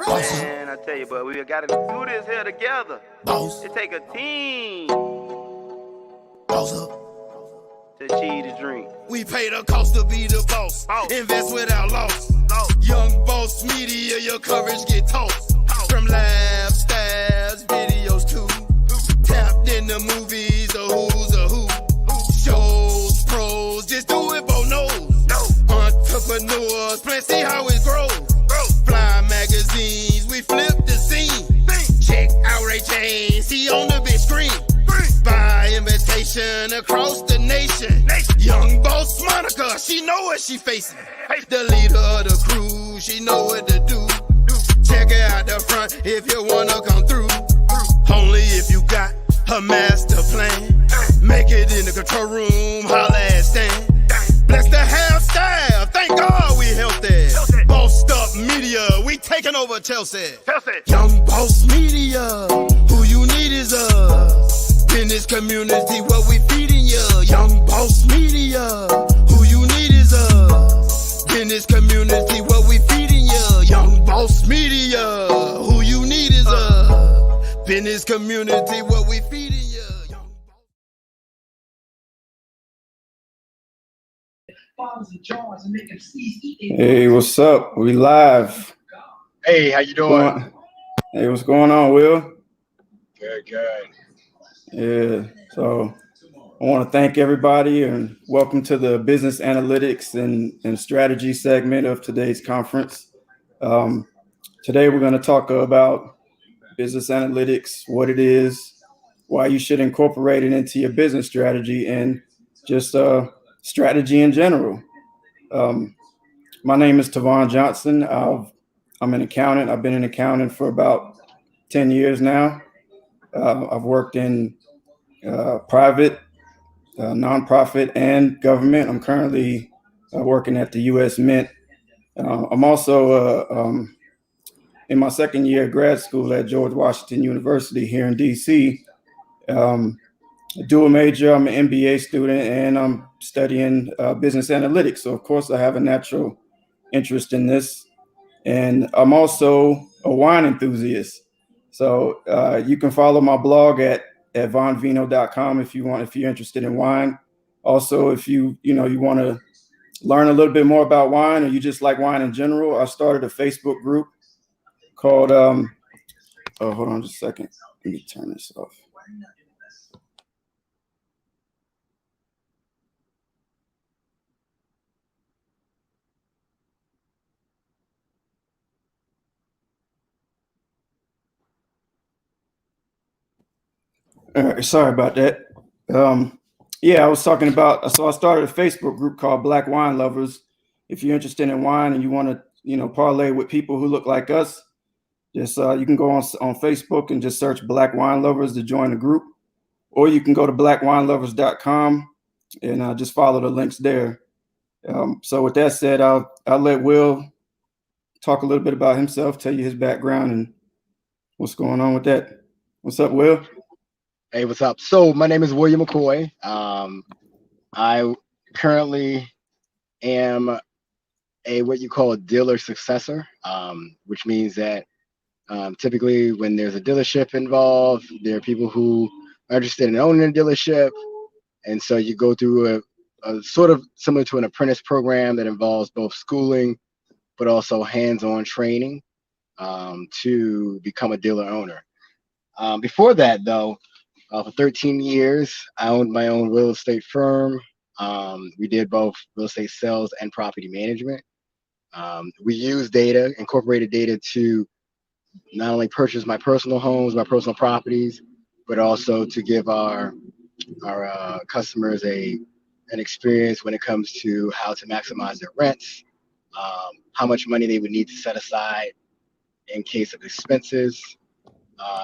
Man, I tell you, but we gotta do this here together. It take a team to achieve the dream. We pay the cost to be the boss. Invest without loss. Young Boss Media, your coverage get tossed. From lab stabs, videos too. Tapped in the movies, the who's a who. Shows, pros, just do it, Bo knows. Entrepreneurs, plan, see how it grows. Fly magazines, we flip the scene. Check out Ray James, he on the big screen. By invitation across the nation. Young Boss Monica, she know what she facing. The leader of the crew, she know what to do. Check her out the front if you wanna come through. Only if you got her master plan. Make it in the control room, holla at Stan. Bless the half staff, thank God we healthy. Bossed up media, we taking over Chelsea. Young Boss Media, who you need is us. Business community, what we feeding ya. Young Boss Media, who you need is us. Business community, what we feeding ya. Young Boss Media, who you need is us. Business community, what we feeding ya. Hey, what's up? We live. Hey, how you doing? Hey, what's going on, Will? Good, good. Yeah, so I want to thank everybody and welcome to the business analytics and strategy segment of today's conference. Today we're going to talk about business analytics, what it is, why you should incorporate it into your business strategy, and just strategy in general. My name is Tivon Johnson. I'm an accountant. I've been an accountant for about 10 years now. I've worked in private, nonprofit, and government. I'm currently working at the U.S. Mint. I'm also in my second year of grad school at George Washington University here in D.C. Dual major, I'm an MBA student, and I'm studying business analytics. So, of course, I have a natural interest in this. And I'm also a wine enthusiast. So you can follow my blog at vonvino.com if you're interested in wine. Also, if you want to learn a little bit more about wine or you just like wine in general, I started a Facebook group called, hold on just a second. Let me turn this off. All right, sorry about that. I was talking about, so I started a Facebook group called Black Wine Lovers. If you're interested in wine and you want to, parlay with people who look like us, just you can go on Facebook and just search Black Wine Lovers to join the group, or you can go to blackwinelovers.com and just follow the links there. So with that said, I'll let Will talk a little bit about himself, tell you his background and what's going on with that. What's up, Will? Hey, what's up? So my name is William McCoy. I currently am what you call a dealer successor, which means that typically when there's a dealership involved, there are people who are interested in owning a dealership. And so you go through a sort of similar to an apprentice program that involves both schooling, but also hands-on training to become a dealer owner. Before that, though, for 13 years, I owned my own real estate firm. We did both real estate sales and property management. We used data, incorporated data to not only purchase my personal homes, my personal properties, but also to give our customers an experience when it comes to how to maximize their rents, how much money they would need to set aside in case of expenses,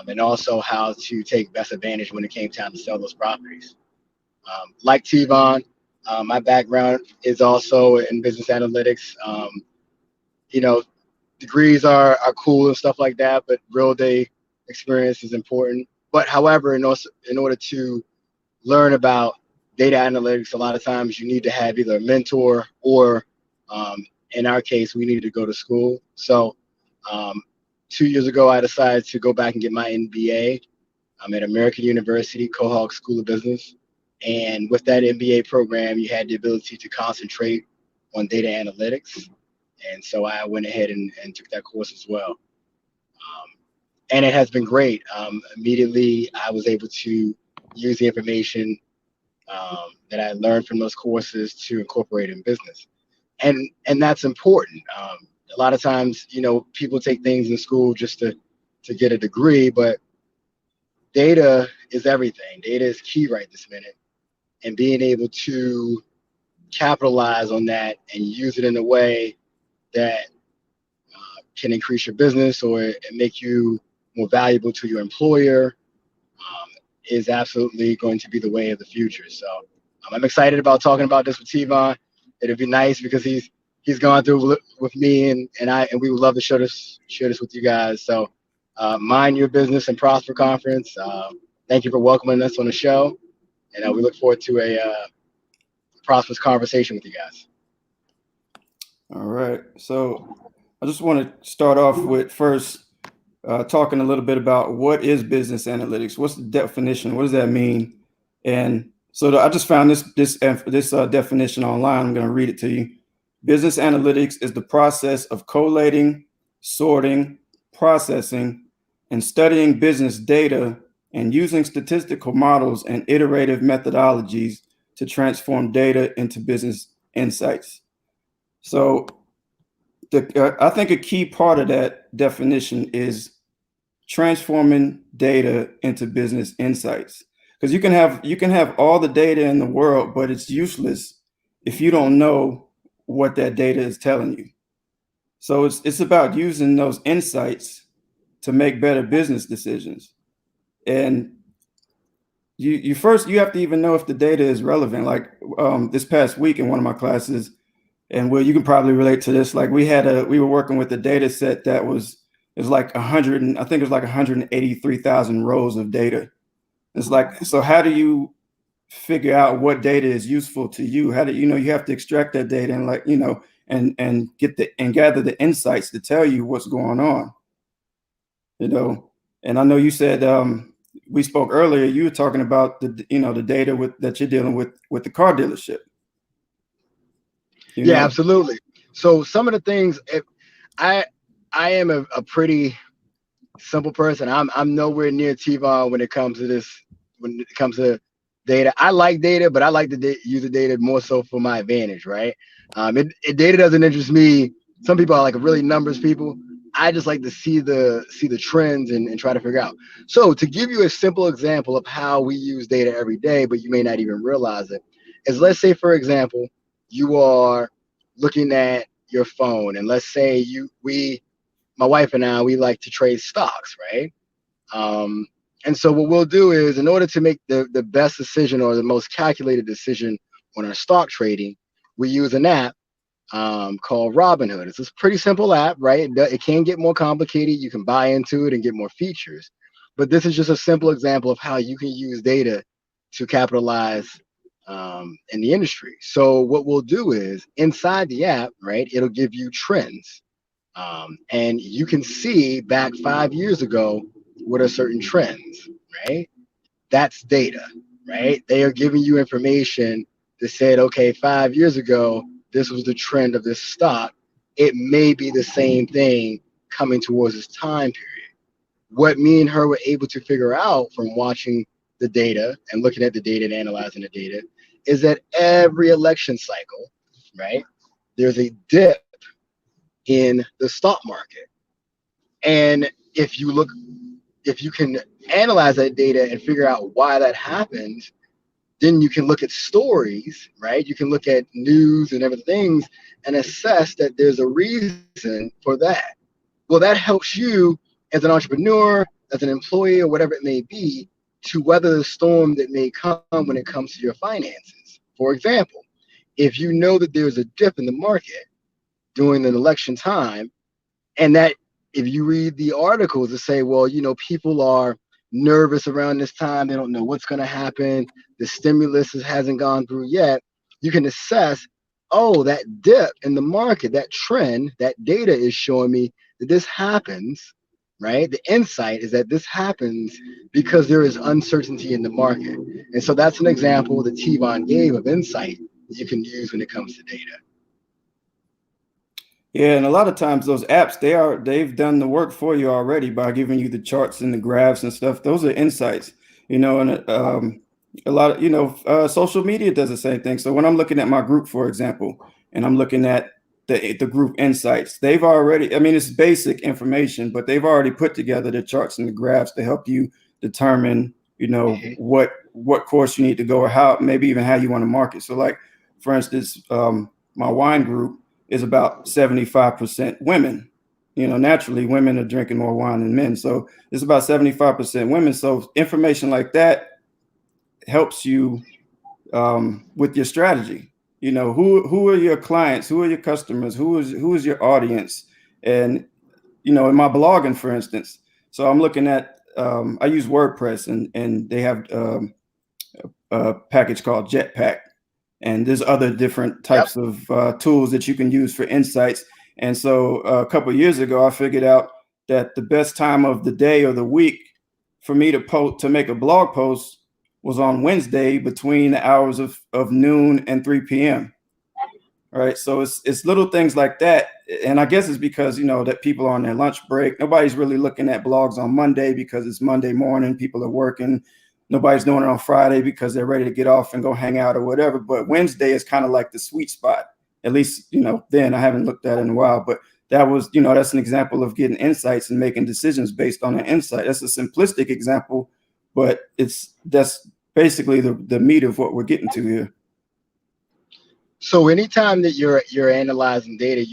and also how to take best advantage when it came time to sell those properties. Like Tivon, my background is also in business analytics. Degrees are cool and stuff like that, but real day experience is important. But however, in order to learn about data analytics, a lot of times you need to have either a mentor or, in our case, we needed to go to school. So 2 years ago, I decided to go back and get my MBA. I'm at American University, Cohog School of Business. And with that MBA program, you had the ability to concentrate on data analytics. And so I went ahead and took that course as well. And it has been great. Immediately, I was able to use the information that I learned from those courses to incorporate in business. And that's important. A lot of times, people take things in school just to get a degree, but data is everything. Data is key right this minute. And being able to capitalize on that and use it in a way that can increase your business or make you more valuable to your employer is absolutely going to be the way of the future. So I'm excited about talking about this with Tivon. It'd be nice because he's gone through with me and we would love to share this with you guys. So mind your business and prosper conference. Thank you for welcoming us on the show, and we look forward to a prosperous conversation with you guys. All right. So I just want to start off with first talking a little bit about what is business analytics. What's the definition? What does that mean? And so I just found this definition online. I'm going to read it to you. Business analytics is the process of collating, sorting, processing, and studying business data and using statistical models and iterative methodologies to transform data into business insights. So I think a key part of that definition is transforming data into business insights. Because you can have all the data in the world, but it's useless if you don't know what that data is telling you. So it's about using those insights to make better business decisions. And you have to even know if the data is relevant. Like this past week in one of my classes, and Will, you can probably relate to this. Like we were working with a data set that was like 183,000 rows of data. It's like, so how do you figure out what data is useful to you? How do you have to extract that data and and gather the insights to tell you what's going on. And I know you said we spoke earlier, you were talking about the data that you're dealing with the car dealership. Yeah, absolutely. So some of the things, I am a pretty simple person. I'm nowhere near Tivon when it comes to this. When it comes to data, I like data, but I like to use the data more so for my advantage, right? Data doesn't interest me. Some people are like really numbers people. I just like to see the trends and try to figure out. So to give you a simple example of how we use data every day, but you may not even realize it, is let's say, for example, you are looking at your phone, and let's say my wife and I, we like to trade stocks, right? And so what we'll do is, in order to make the best decision or the most calculated decision on our stock trading, we use an app called Robinhood. It's a pretty simple app, right? It can get more complicated. You can buy into it and get more features. But this is just a simple example of how you can use data to capitalize in the industry. So what we'll do is, inside the app, right, it'll give you trends. And you can see back 5 years ago what are certain trends, right? That's data, right? They are giving you information that said, okay, 5 years ago, this was the trend of this stock. It may be the same thing coming towards this time period. What me and her were able to figure out from watching the data and looking at the data and analyzing the data is that every election cycle, right, there's a dip in the stock market. And if you can analyze that data and figure out why that happens, then you can look at stories, right? You can look at news and everything and assess that there's a reason for that. Well, that helps you as an entrepreneur, as an employee, or whatever it may be, to weather the storm that may come when it comes to your finances. For example, if you know that there's a dip in the market during an election time, and that if you read the articles that say, well, people are nervous around this time, they don't know what's going to happen, the stimulus hasn't gone through yet, you can assess, oh, that dip in the market, that trend, that data is showing me that this happens right? The insight is that this happens because there is uncertainty in the market. And so that's an example that Tivon gave of insight that you can use when it comes to data. Yeah, and a lot of times those apps, they've done the work for you already by giving you the charts and the graphs and stuff. Those are insights, and a lot of social media does the same thing. So when I'm looking at my group, for example, and I'm looking at the group insights, they've already, I mean, it's basic information, but they've already put together the charts and the graphs to help you determine, what course you need to go, or how, maybe even how you want to market. So like, for instance, my wine group is about 75% women. Naturally, women are drinking more wine than men. So it's about 75% women. So information like that helps you with your strategy. Who are your clients? Who are your customers? Who is your audience? And, in my blogging, for instance, so I'm looking at, I use WordPress, and they have a package called Jetpack. And there's other different types of tools that you can use for insights. And so a couple of years ago, I figured out that the best time of the day or the week for me to make a blog post was on Wednesday between the hours of noon and 3 p.m. Right. So it's little things like that. And I guess it's because, that people are on their lunch break. Nobody's really looking at blogs on Monday because it's Monday morning. People are working. Nobody's doing it on Friday because they're ready to get off and go hang out or whatever. But Wednesday is kind of like the sweet spot. At least, then. I haven't looked at it in a while, but that was, that's an example of getting insights and making decisions based on an insight. That's a simplistic example, but that's basically the meat of what we're getting to here. So anytime that you're analyzing data,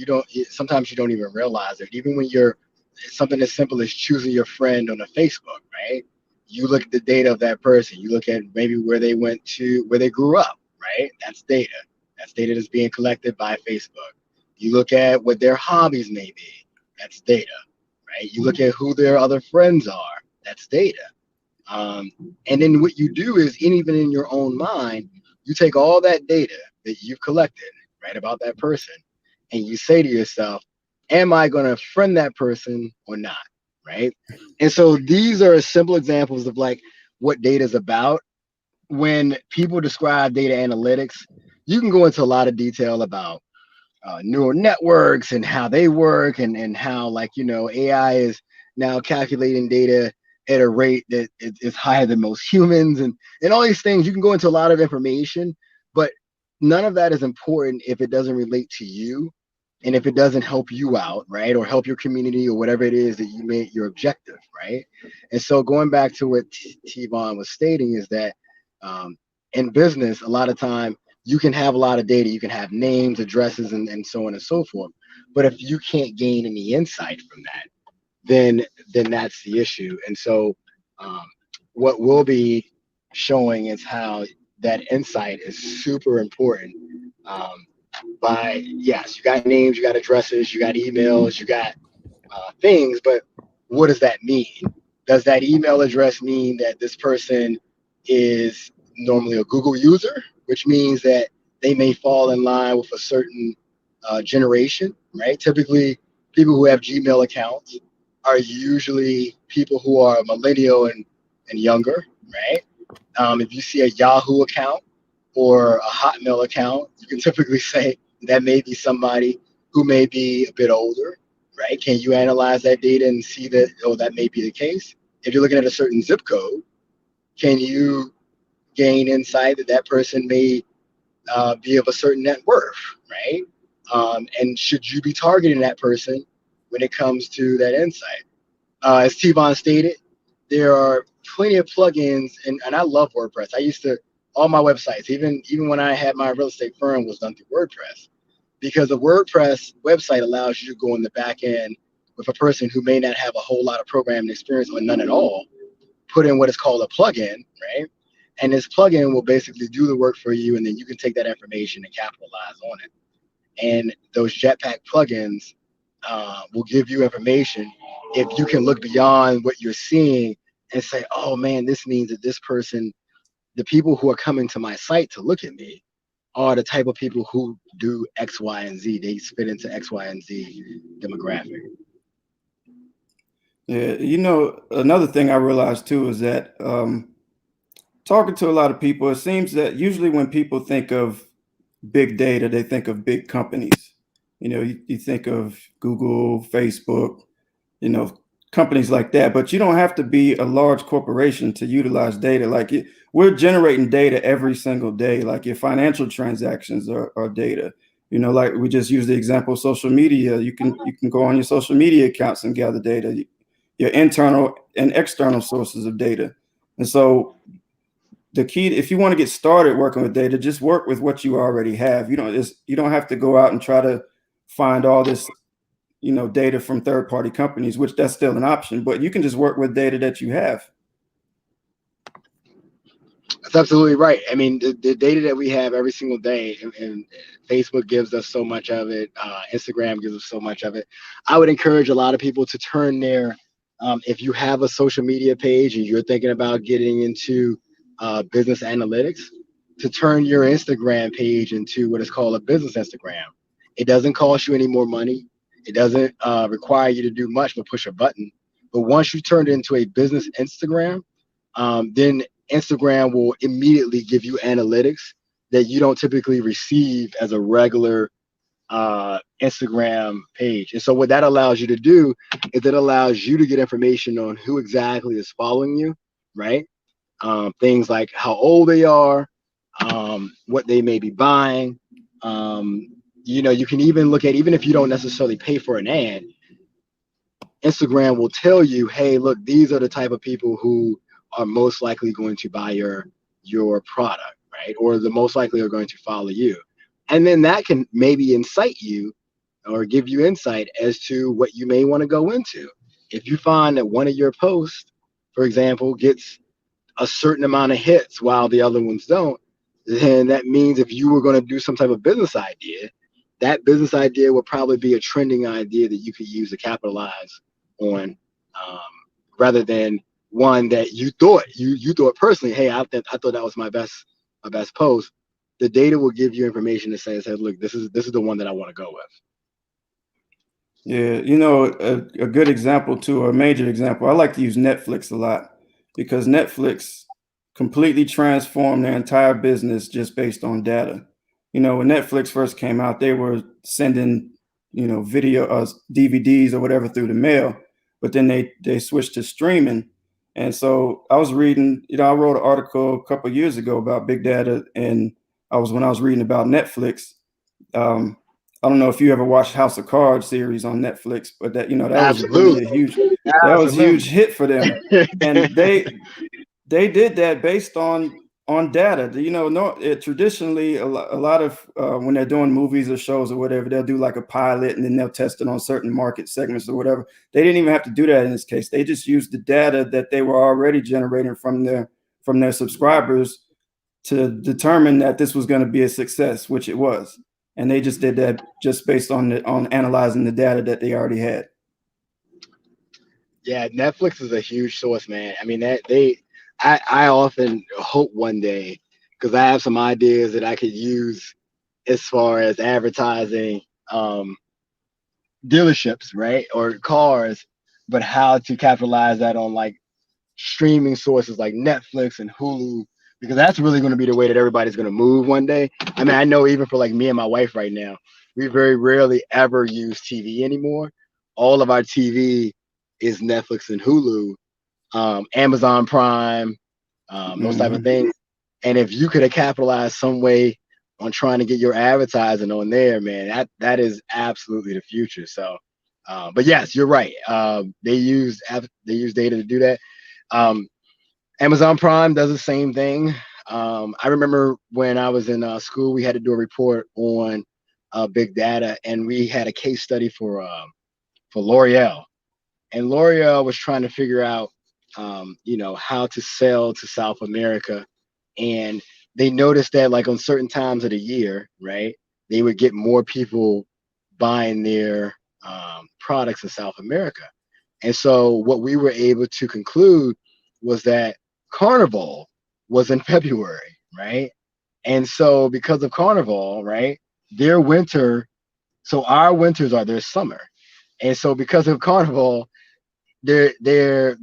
sometimes you don't even realize it. Even when you're something as simple as choosing your friend on a Facebook, right? You look at the data of that person. You look at maybe where they grew up, right? That's data. That's data that's being collected by Facebook. You look at what their hobbies may be. That's data, right? You look at who their other friends are. That's data. And then what you do is, even in your own mind, you take all that data that you've collected, right, about that person, and you say to yourself, am I going to friend that person or not, right? And so these are simple examples of like what data is about. When people describe data analytics, you can go into a lot of detail about neural networks and how they work, and how, like, AI is now calculating data at a rate that is higher than most humans, and all these things. You can go into a lot of information, but none of that is important if it doesn't relate to you, and if it doesn't help you out, right, or help your community, or whatever it is that you made your objective, right? And so going back to what Tivon was stating is that in business, a lot of time you can have a lot of data, you can have names, addresses, and so on and so forth, but if you can't gain any insight from that, then that's the issue. And so what we'll be showing is how that insight is super important. Yes, you got names, you got addresses, you got emails, you got things, but what does that mean? Does that email address mean that this person is normally a Google user, which means that they may fall in line with a certain generation, right? Typically, people who have Gmail accounts are usually people who are millennial and younger, right? If you see a Yahoo account or a Hotmail account, you can typically say that may be somebody who may be a bit older, right? Can you analyze that data and see that, that may be the case? If you're looking at a certain zip code, can you gain insight that that person may be of a certain net worth, right? And should you be targeting that person when it comes to that insight? As Tivon stated, there are plenty of plugins, and I love WordPress. I used to, all my websites, even when I had my real estate firm, was done through WordPress, because the WordPress website allows you to go in the back end with a person who may not have a whole lot of programming experience or none at all, put in what is called a plugin, right? And this plugin will basically do the work for you, and then you can take that information and capitalize on it. And those Jetpack plugins will give you information if you can look beyond what you're seeing and say, oh man, this means that this person, the people who are coming to my site to look at me, are the type of people who do X, Y, and Z. They fit into X, Y, and Z demographic. Yeah, another thing I realized too is that talking to a lot of people, it seems that usually when people think of big data, they think of big companies. You think of Google, Facebook, you know, companies like that, but you don't have to be a large corporation to utilize data. We're generating data every single day. Like your financial transactions are data. Like we just used the example of social media. You can go on your social media accounts and gather data, your internal and external sources of data. And so the key, if you want to get started working with data, just work with what you already have. You don't have to go out and try to find all this data from third-party companies, which that's still an option, but you can just work with data that you have. That's absolutely right. I mean, the data that we have every single day, and Facebook gives us so much of it. Instagram gives us so much of it. I would encourage a lot of people to turn if you have a social media page and you're thinking about getting into business analytics, to turn your Instagram page into what is called a business Instagram. It doesn't cost you any more money. It doesn't require you to do much but push a button. But once you turn it into a business Instagram, then Instagram will immediately give you analytics that you don't typically receive as a regular Instagram page. And so what that allows you to do is it allows you to get information on who exactly is following you, right? Things like how old they are, what they may be buying. You can even look at, even if you don't necessarily pay for an ad, Instagram will tell you, hey, look, these are the type of people who are most likely going to buy your product, right? Or the most likely are going to follow you. And then that can maybe incite you or give you insight as to what you may want to go into. If you find that one of your posts, for example, gets a certain amount of hits while the other ones don't, then that means if you were going to do some type of business idea, that business idea would probably be a trending idea that you could use to capitalize on, rather than one that you thought personally, hey, I thought that was my best post. The data will give you information that says, hey, look, this is the one that I want to go with. Yeah, a good example too, or a major example, I like to use Netflix a lot because Netflix completely transformed their entire business just based on data. When Netflix first came out, they were sending, video, DVDs or whatever through the mail, but then they switched to streaming. And so I was reading, I wrote an article a couple of years ago about big data, and when I was reading about Netflix. I don't know if you ever watched House of Cards series on Netflix, but that was really that was a huge hit for them, and they did that based on data. Traditionally a lot of when they're doing movies or shows or whatever, they'll do like a pilot and then they'll test it on certain market segments or whatever. They didn't even have to do that in this case. They just used the data that they were already generating from their subscribers to determine that this was going to be a success, which it was. And they just did that just based on analyzing the data that they already had. Yeah, Netflix is a huge source, man. I mean, I often hope one day, because I have some ideas that I could use as far as advertising dealerships, right, or cars, but how to capitalize that on like streaming sources like Netflix and Hulu, because that's really going to be the way that everybody's going to move one day. I mean, I know even for like me and my wife right now, we very rarely ever use TV anymore. All of our TV is Netflix and Hulu, Amazon Prime, those type of things. And if you could have capitalized some way on trying to get your advertising on there, man, that is absolutely the future. So, but yes, you're right. They use data to do that. Amazon Prime does the same thing. I remember when I was in school, we had to do a report on big data, and we had a case study for L'Oreal, and L'Oreal was trying to figure out, how to sell to South America, and they noticed that like on certain times of the year, right, they would get more people buying their products in South America, and so what we were able to conclude was that Carnival was in February, right? And so because of Carnival, right, their winter, so our winters are their summer. And so because of Carnival, their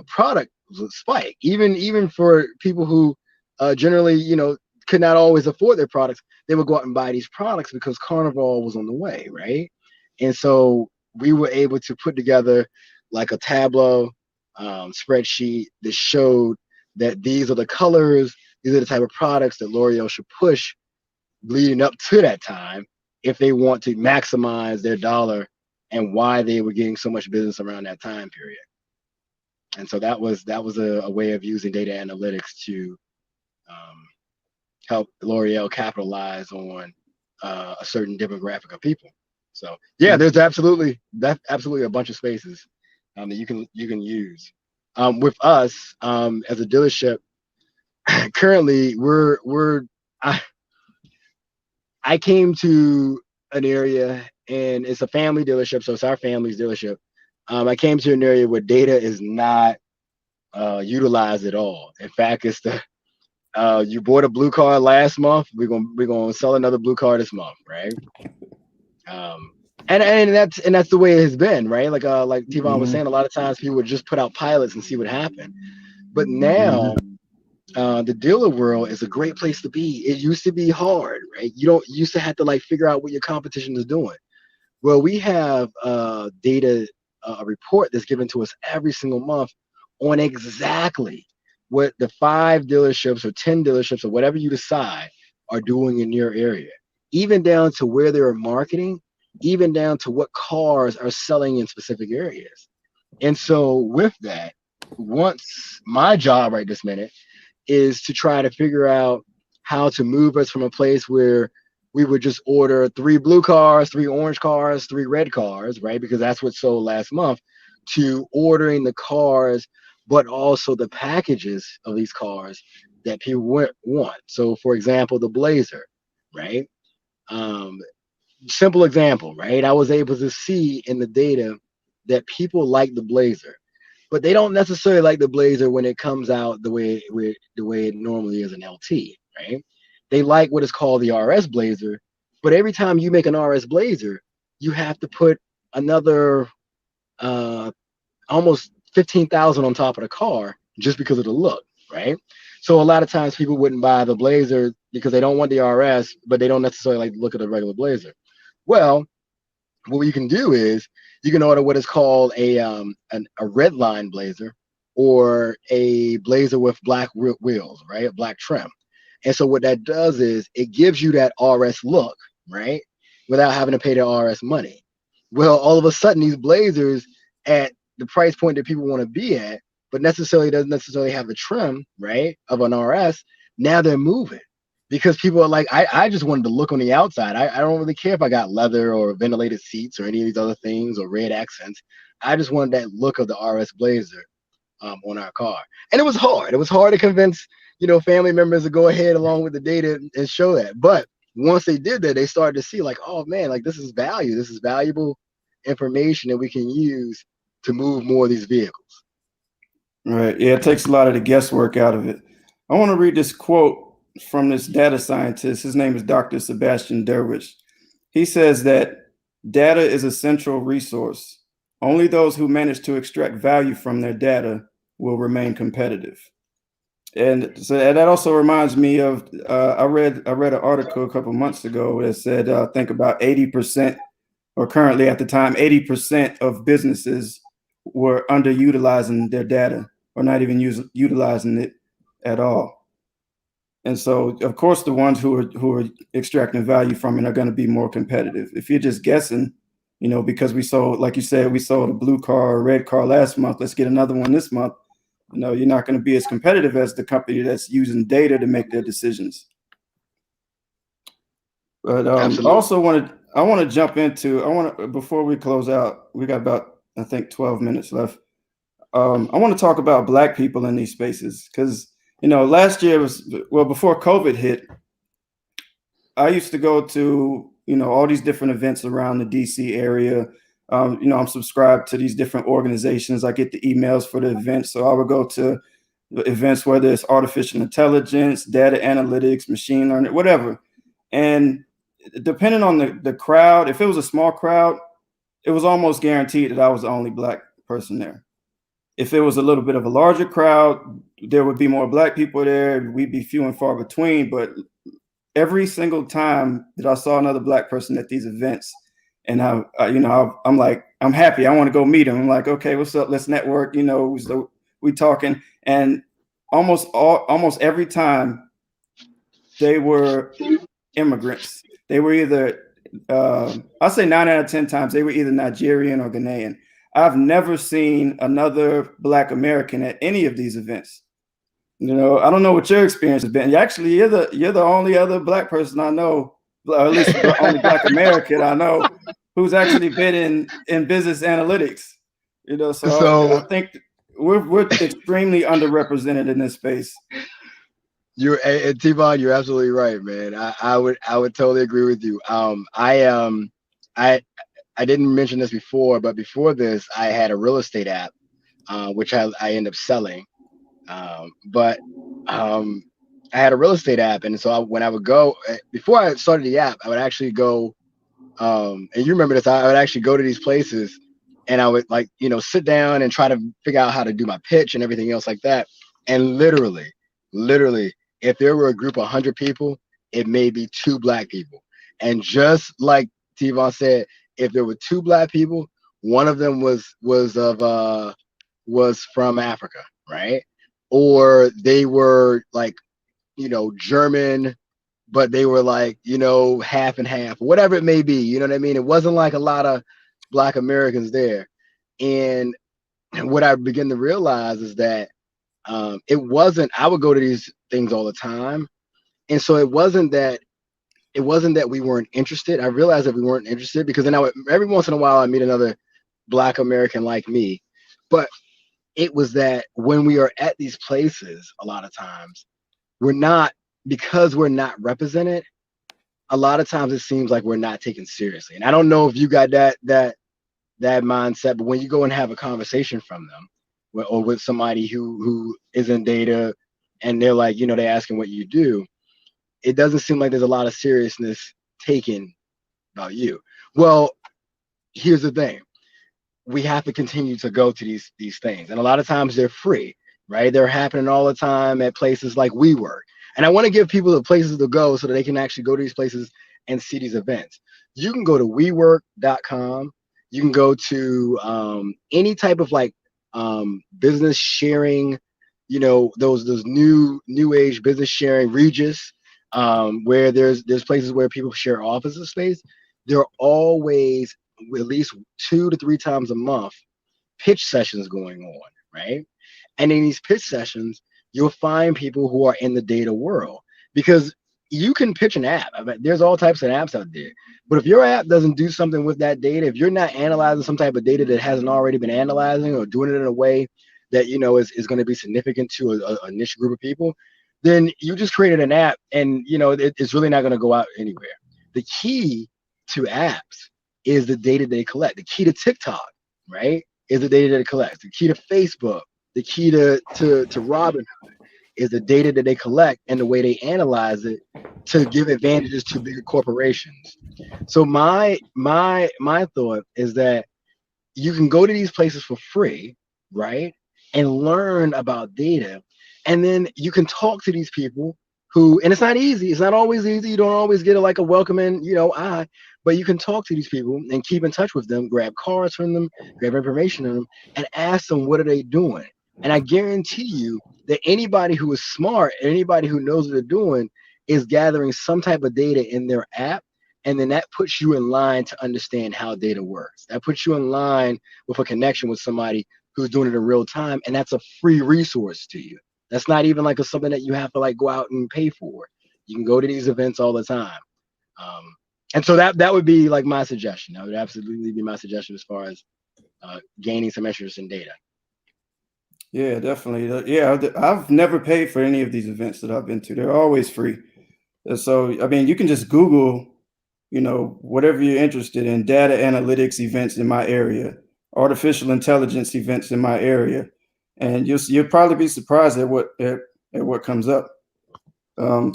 product was spike. Even for people who generally, could not always afford their products, they would go out and buy these products because Carnival was on the way, right? And so we were able to put together like a Tableau spreadsheet that showed that these are the colors, these are the type of products that L'Oreal should push leading up to that time if they want to maximize their dollar, and why they were getting so much business around that time period. And so that was a way of using data analytics to help L'Oreal capitalize on a certain demographic of people. So yeah, there's absolutely a bunch of spaces that you can use. With us as a dealership, currently I came to an area, and it's a family dealership, so it's our family's dealership. I came to an area where data is not utilized at all. In fact, it's the you bought a blue car last month, we're gonna sell another blue car this month, right? And that's the way it has been, right? Like Tivon was saying, a lot of times people would just put out pilots and see what happened. But now the dealer world is a great place to be. It used to be hard, right? You used to have to like figure out what your competition is doing. Well, we have data, a report that's given to us every single month on exactly what the 5 dealerships or 10 dealerships or whatever you decide are doing in your area, even down to where they're marketing, even down to what cars are selling in specific areas. And so with that, once my job right this minute is to try to figure out how to move us from a place where we would just order 3 blue cars, 3 orange cars, 3 red cars, right? Because that's what sold last month, to ordering the cars, but also the packages of these cars that people want. So for example, the Blazer, right? Simple example, right? I was able to see in the data that people like the Blazer, but they don't necessarily like the Blazer when it comes out the way it normally is an LT, right? They like what is called the RS Blazer, but every time you make an RS Blazer, you have to put another almost 15,000 on top of the car just because of the look, right? So a lot of times people wouldn't buy the Blazer because they don't want the RS, but they don't necessarily like the look of the regular Blazer. Well, what you can do is you can order what is called a red line Blazer, or a Blazer with black wheels, right? A black trim. And so what that does is it gives you that RS look, right? Without having to pay the RS money. Well, all of a sudden these Blazers at the price point that people want to be at, but doesn't necessarily have the trim, right, of an RS, now they're moving. Because people are like, I just wanted to look on the outside. I don't really care if I got leather or ventilated seats or any of these other things or red accents. I just wanted that look of the RS Blazer on our car. And it was hard. It was hard to convince, family members to go ahead along with the data and show that. But once they did that, they started to see like, oh man, like this is value. This is valuable information that we can use to move more of these vehicles. Right. Yeah, it takes a lot of the guesswork out of it. I want to read this quote from this data scientist. His name is Dr. Sebastian Derwish. He says that data is a central resource. Only those who manage to extract value from their data will remain competitive. And so that also reminds me of I read an article a couple months ago that said I think about 80%, or currently at the time 80% of businesses were underutilizing their data, or not even utilizing it at all. And so, of course, the ones who are extracting value from it are going to be more competitive. If you're just guessing, because we sold, like you said, we sold a blue car or a red car last month, let's get another one this month. You're not going to be as competitive as the company that's using data to make their decisions. But I want to jump into, before we close out, we got about, I think, 12 minutes left. I want to talk about Black people in these spaces, because last year before COVID hit, I used to go to, all these different events around the DC area. I'm subscribed to these different organizations. I get the emails for the events. So I would go to the events, whether it's artificial intelligence, data analytics, machine learning, whatever. And depending on the crowd, if it was a small crowd, it was almost guaranteed that I was the only Black person there. If it was a little bit of a larger crowd, there would be more Black people there. We'd be few and far between. But every single time that I saw another Black person at these events, and I'm like, I'm happy. I want to go meet him. I'm like, okay, what's up? Let's network. So we talking, and almost every time they were immigrants. They were either, I'll say 9 out of 10 times, they were either Nigerian or Ghanaian. I've never seen another Black American at any of these events. I don't know what your experience has been. Actually, you're the only other Black person I know, or at least the only Black American I know who's actually been in business analytics. So I think we're extremely underrepresented in this space. Tivon, you're absolutely right, man. I would totally agree with you. I didn't mention this before, but before this, I had a real estate app, which I ended up selling. But I had a real estate app, and so when I would go before I started the app, I would actually go. And you remember this? I would actually go to these places, and I would sit down and try to figure out how to do my pitch and everything else like that. And literally, if there were a group of 100 people, it may be 2 Black people. And just like Tivon said, if there were 2 Black people, one of them was from Africa, right? Or they were German, but they were half and half, whatever it may be. You know what I mean? It wasn't like a lot of Black Americans there. And what I began to realize is that it wasn't, I would go to these things all the time. And so it wasn't that we weren't interested. I realized that we weren't interested because then every once in a while I meet another Black American like me. But it was that when we are at these places, a lot of times because we're not represented, a lot of times it seems like we're not taken seriously. And I don't know if you got that mindset, but when you go and have a conversation from them, or with somebody who is in data, and they're like, they're asking what you do, it doesn't seem like there's a lot of seriousness taken about you. Well, here's the thing. We have to continue to go to these things. And a lot of times they're free, right? They're happening all the time at places like WeWork. And I want to give people the places to go so that they can actually go to these places and see these events. You can go to WeWork.com. You can go to any type of business sharing, those new age business sharing, Regis, where there's places where people share office space. There are always at least 2 to 3 times a month pitch sessions going on, right? And in these pitch sessions, you'll find people who are in the data world, because you can pitch an app. I mean, there's all types of apps out there. But if your app doesn't do something with that data, if you're not analyzing some type of data that hasn't already been analyzing, or doing it in a way that is going to be significant to a niche group of people, then you just created an app, and it's really not going to go out anywhere. The key to apps is the data they collect. The key to TikTok, right, is the data that it collects. The key to Facebook, the key to Robinhood is the data that they collect and the way they analyze it to give advantages to bigger corporations. So my thought is that you can go to these places for free, right, and learn about data, and then you can talk to these people who, and it's not easy. It's not always easy. You don't always get a welcoming, eye, but you can talk to these people and keep in touch with them, grab cards from them, grab information on them, and ask them, what are they doing? And I guarantee you that anybody who is smart, anybody who knows what they're doing, is gathering some type of data in their app. And then that puts you in line to understand how data works. That puts you in line with a connection with somebody who's doing it in real time. And that's a free resource to you. That's not even something that you have to go out and pay for. You can go to these events all the time. And so that would be my suggestion. That would absolutely be my suggestion as far as gaining some interest in data. Yeah, definitely. Yeah, I've never paid for any of these events that I've been to. They're always free. So, I mean, you can just Google, whatever you're interested in, data analytics events in my area, artificial intelligence events in my area, and you'll probably be surprised at what comes up. I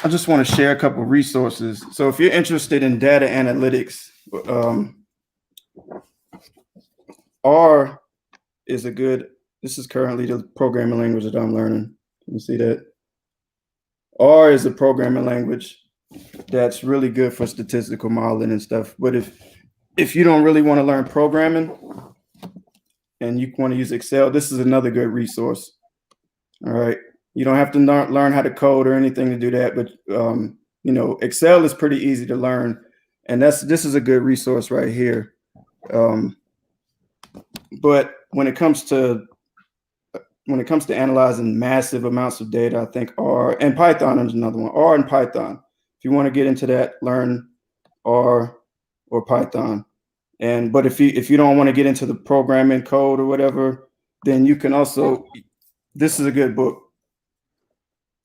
just want to share a couple of resources. So if you're interested in data analytics, R is a good, this is currently the programming language that I'm learning. Can you see that? R is a programming language that's really good for statistical modeling and stuff. But if you don't really want to learn programming and you want to use Excel, this is another good resource. All right. You don't have to learn how to code or anything to do that, but you know, Excel is pretty easy to learn, and this is a good resource right here. But when it comes to analyzing massive amounts of data, I think R and Python is another one. R and Python. If you want to get into that, learn R or Python. But if you don't want to get into the programming code or whatever, then you can also. This is a good book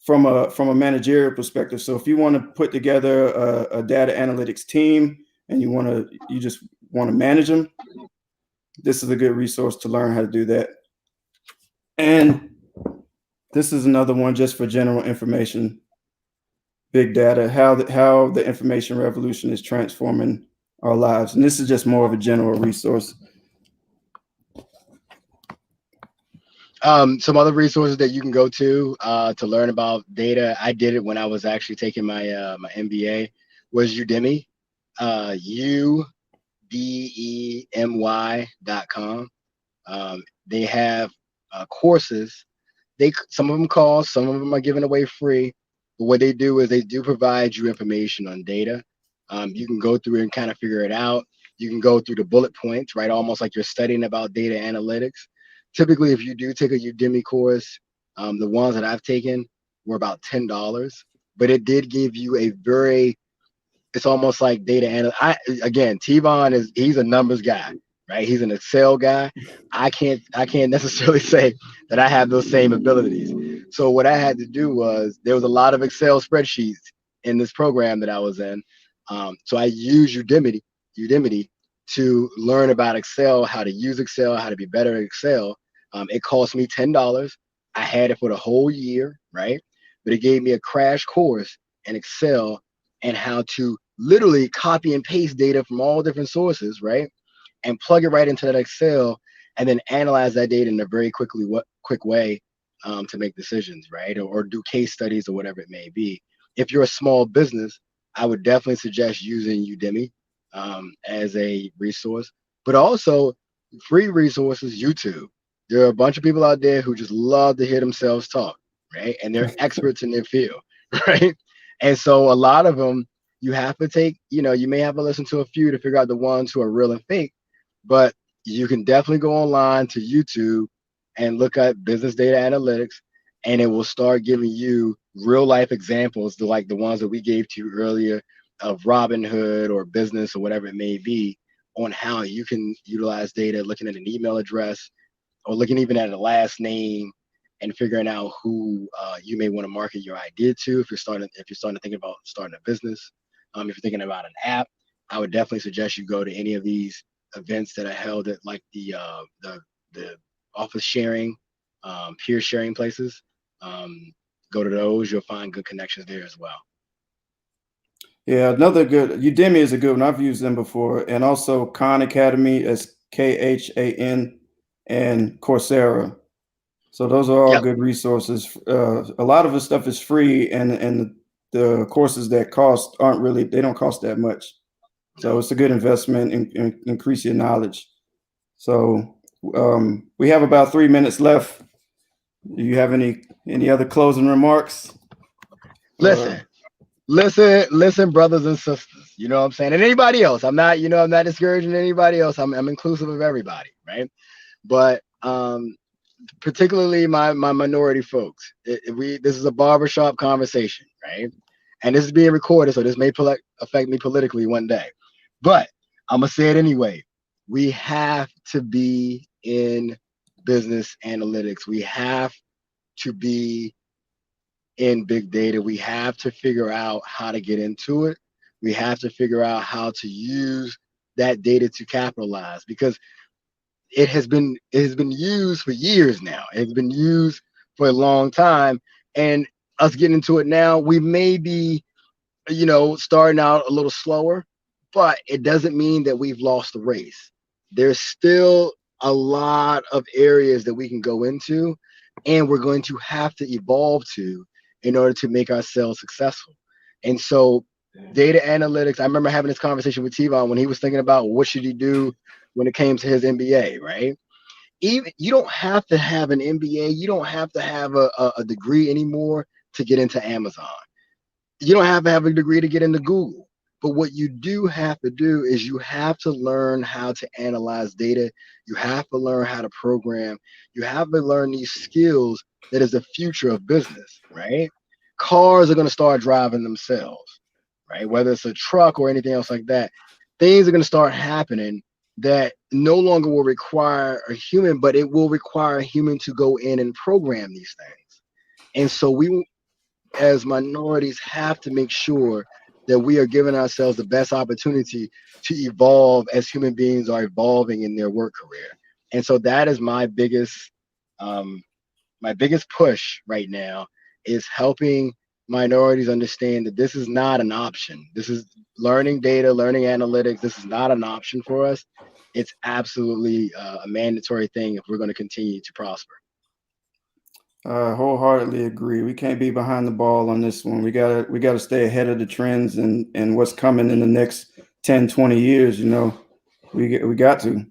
from a managerial perspective. So if you want to put together a data analytics team and you just want to manage them, this is a good resource to learn how to do that. And this is another one just for general information, big data, how the information revolution is transforming our lives. And this is just more of a general resource. Some other resources that you can go to learn about data. I did it when I was actually taking my my MBA. Was Udemy, udemy.com. They have courses. Some of them cost, some of them are given away free. But what they do is they do provide you information on data. You can go through and kind of figure it out. You can go through the bullet points, right? Almost like you're studying about data analytics. Typically, if you do take a Udemy course, the ones that I've taken were about $10, but it did give you a it's almost like data again, Tivon he's a numbers guy, right? He's an Excel guy. I can't necessarily say that I have those same abilities. So what I had to do was, there was a lot of Excel spreadsheets in this program that I was in. So I used Udemy to learn about Excel, how to use Excel, how to be better at Excel. It cost me $10. I had it for the whole year, right? But it gave me a crash course in Excel and how to literally copy and paste data from all different sources, right? And plug it right into that Excel and then analyze that data in a very quick way to make decisions, right? Or do case studies or whatever it may be. If you're a small business, I would definitely suggest using Udemy as a resource, but also free resources, YouTube. There are a bunch of people out there who just love to hear themselves talk, right? And they're experts in their field, right? And so a lot of them, you have to take, you may have to listen to a few to figure out the ones who are real and fake, but you can definitely go online to YouTube and look at business data analytics, and it will start giving you real life examples, like the ones that we gave to you earlier of Robinhood or business or whatever it may be, on how you can utilize data, looking at an email address or looking even at a last name and figuring out who you may want to market your idea to if you're starting to think about starting a business. If you're thinking about an app, I would definitely suggest you go to any of these events that are held at like the office sharing, peer sharing places. Go to those, you'll find good connections there as well. Yeah, another good, Udemy is a good one. I've used them before. And also Khan Academy, as KHAN, and Coursera. So those are all good resources. A lot of the stuff is free, and the courses that cost they don't cost that much. So it's a good investment in increase your knowledge. So we have about 3 minutes left. Do you have any other closing remarks? Listen, brothers and sisters, you know what I'm saying? And anybody else, I'm not discouraging anybody else. I'm inclusive of everybody, right? But particularly my minority folks, this is a barbershop conversation, right? And this is being recorded, so this may affect me politically one day. But I'm gonna say it anyway. We have to be in business analytics. We have to be in big data. We have to figure out how to get into it. We have to figure out how to use that data to capitalize, because it has been used for years now. It's been used for a long time, and us getting into it now, we may be, starting out a little slower, but it doesn't mean that we've lost the race. there's still a lot of areas that we can go into, and we're going to have to evolve to in order to make ourselves successful. And so data analytics, I remember having this conversation with Tivon when he was thinking about what should he do when it came to his MBA, right? Even you don't have to have an MBA, you don't have to have a degree anymore to get into Amazon. You don't have to have a degree to get into Google. But what you do have to do is you have to learn how to analyze data. You have to learn how to program. You have to learn these skills that is the future of business, right? Cars are going to start driving themselves, right? Whether it's a truck or anything else like that, things are going to start happening that no longer will require a human, but it will require a human to go in and program these things. And so we, as minorities, have to make sure that we are giving ourselves the best opportunity to evolve as human beings are evolving in their work career. And so that is my biggest push right now, is helping minorities understand that this is not an option. This is learning data, learning analytics. This is not an option for us. It's absolutely a mandatory thing if we're going to continue to prosper. Wholeheartedly agree. We can't be behind the ball on this one. We gotta stay ahead of the trends and what's coming in the next 10, 20 years. You know, we got to.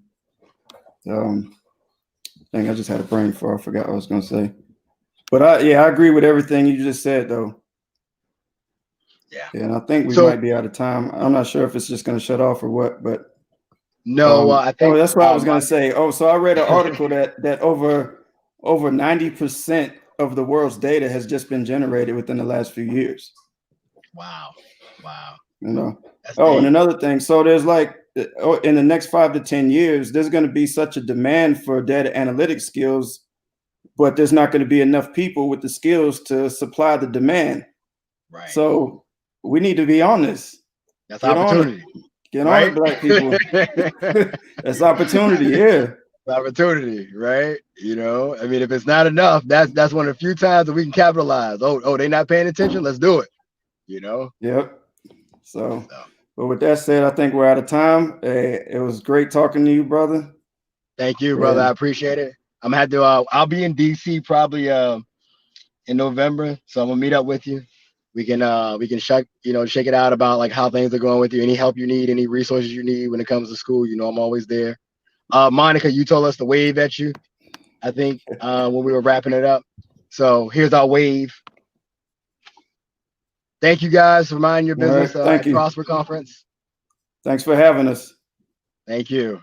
I just had a brain fart. I forgot what I was gonna say. But I agree with everything you just said, though. Yeah. And I think we might be out of time. I'm not sure if it's just gonna shut off or what, but no, I think that's what I was gonna say. Oh, so I read an article that over 90% of the world's data has just been generated within the last few years. Wow. You know. And another thing. So there's like in the next 5 to 10 years, there's going to be such a demand for data analytics skills, but there's not going to be enough people with the skills to supply the demand. Right. So we need to be on this. That's opportunity. Get on it, black people. That's opportunity. Yeah. Opportunity, right? You know, I mean, if it's not enough, that's one of the few times that we can capitalize. Oh, they not paying attention. Let's do it. You know. Yep. So, but with that said, I think we're out of time. It was great talking to you, brother. Thank you, brother. I appreciate it. I'm gonna have to. I'll be in DC probably in November, so I'm gonna meet up with you. We can shake it out about like how things are going with you. Any help you need, any resources you need when it comes to school, you know, I'm always there. Monica, you told us to wave at you, I think, when we were wrapping it up. So here's our wave. Thank you guys for minding your business at Prosper Conference. Thanks for having us. Thank you.